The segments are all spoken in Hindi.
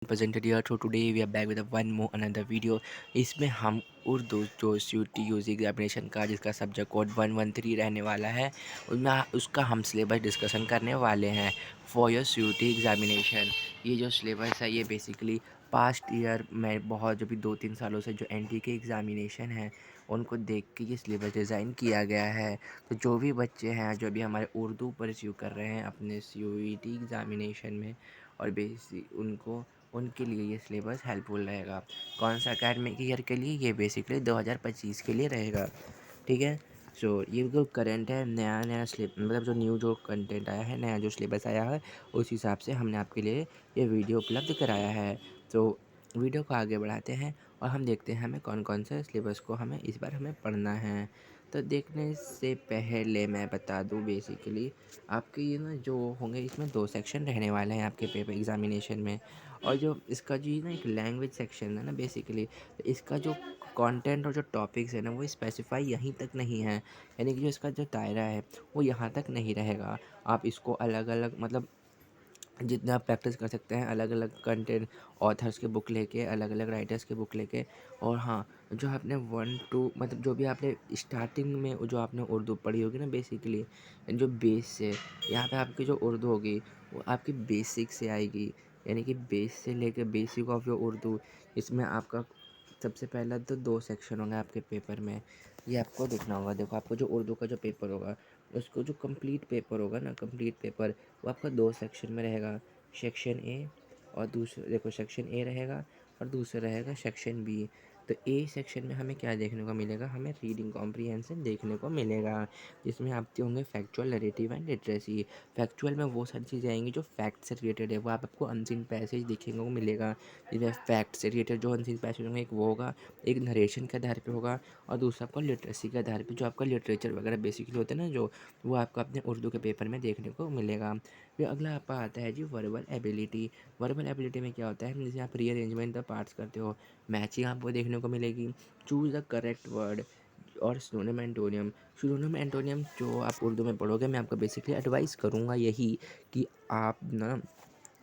presented here. So today we are back with a one more another video. इसमें हम उर्दू जो यूजी एग्जामिनेशन का जिसका सब्जेक्ट कोड 113 रहने वाला है उनमें उसका हम सिलेबस डिस्कशन करने वाले हैं फॉर योर यूटी एग्जामिनेशन। ये जो सिलेबस है ये बेसिकली पास्ट ईयर में बहुत जो भी 2-3 सालों से जो एनटी के एग्ज़ामिनेशन हैं उनको देख के ये सिलेबस डिज़ाइन किया गया है। तो जो भी बच्चे हैं जो भी हमारे उर्दू परस्यू कर रहे हैं अपने यूटी एग्ज़ामिनेशन में और बेसिक उनको उनके लिए ये सिलेबस हेल्पफुल रहेगा। कौन सा एकेडमिक ईयर के लिए? ये बेसिकली 2025 के लिए रहेगा। ठीक है। ये जो करंट है नया नया मतलब जो न्यू जो कंटेंट आया है, नया जो सिलेबस आया है, उस हिसाब से हमने आपके लिए ये वीडियो उपलब्ध कराया है। तो वीडियो को आगे बढ़ाते हैं और हम देखते हैं हमें कौन कौन से सिलेबस को हमें इस बार हमें पढ़ना है। तो देखने से पहले मैं बता दूं बेसिकली आपके ये ना जो होंगे इसमें 2 सेक्शन रहने वाले हैं आपके पेपर एग्ज़ामिनेशन में। और जो इसका जो ये ना एक लैंग्वेज सेक्शन है ना बेसिकली, तो इसका जो कंटेंट और जो टॉपिक्स है ना वो स्पेसिफाई यहीं तक नहीं है। यानी कि जो इसका जो दायरा है वो यहाँ तक नहीं रहेगा। आप इसको अलग अलग मतलब जितना आप प्रैक्टिस कर सकते हैं अलग अलग कंटेंट ऑथर्स के बुक लेके, अलग अलग राइटर्स के बुक लेके। और हाँ, जो आपने 1-2 मतलब जो भी आपने स्टार्टिंग में जो आपने उर्दू पढ़ी होगी ना बेसिकली, जो बेस से यहाँ पे आपकी जो उर्दू होगी वो आपकी बेसिक से आएगी। यानी कि बेस से लेके बेसिक ऑफ योर उर्दू। इसमें आपका सबसे पहला तो 2 सेक्शन होंगे आपके पेपर में। ये आपको देखना होगा। देखो आपको जो उर्दू का जो पेपर होगा उसको जो कंप्लीट पेपर होगा ना, कंप्लीट पेपर वो आपका 2 सेक्शन में रहेगा। सेक्शन ए और दूसरा देखो सेक्शन ए रहेगा और दूसरा रहेगा सेक्शन बी। तो ए सेक्शन में हमें क्या देखने को मिलेगा? हमें रीडिंग कॉम्प्रिहेंशन देखने को मिलेगा, जिसमें आपके होंगे factual, narrative and literacy. Factual में वो सारी चीज़ें आएंगी जो फैक्ट से रिलेटेड है, वो आपको अनसीन पैसेज देखने को मिलेगा। जिसमें फैक्ट से रिलेटेड जो अनसीन पैसेज होंगे एक वो होगा, एक नरेशन के आधार पे होगा, और दूसरा आपको लिटरेसी के आधार पे जो आपका लिटरेचर वगैरह बेसिकली होता है ना जो, वो आपको अपने उर्दू के पेपर में देखने को मिलेगा। फिर अगला आपका आता है जी वर्बल एबिलिटी। वर्बल एबिलिटी में क्या होता है? जैसे आप रीअरेंजमेंट द पार्ट्स करते हो, मैचिंग आपको देखने को मिलेगी, चूज़ द करेक्ट वर्ड और सिनोनिम एंटोनियम। सिनोनिम एंटोनियम जो आप उर्दू में पढ़ोगे, मैं आपको बेसिकली एडवाइस करूँगा यही कि आप ना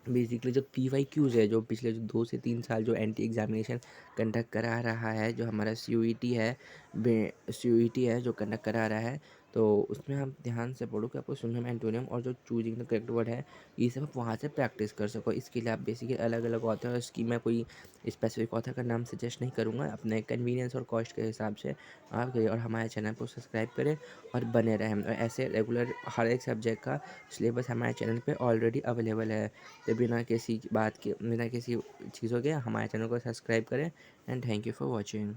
बेसिकली जो पीवाईक्यूज़ है, जो पिछले जो 2 से 3 साल जो एनटी एग्ज़ामिनेशन कंडक्ट करा रहा है, जो हमारा सीयूईटी है, सीयूईटी है जो कंडक्ट करा रहा है, तो उसमें आप ध्यान से पढ़ो कि आपको सिनोनिम एंटोनियम और जो चूजिंग द करेक्ट वर्ड है, ये सब आप वहाँ से प्रैक्टिस कर सको। इसके लिए आप बेसिकली अलग अलग ऑथर्स की, मैं कोई स्पेसिफिक ऑथर का नाम सजेस्ट नहीं करूँगा, अपने कन्वीनियंस और कॉस्ट के हिसाब से आप करिए और हमारे चैनल को सब्सक्राइब करें और बने रहें। और ऐसे रेगुलर हर एक सब्जेक्ट का सिलेबस हमारे चैनल पे ऑलरेडी अवेलेबल है। तो बिना किसी बात के, बिना किसी चीज़ों के हमारे चैनल को सब्सक्राइब करें। And thank you for watching.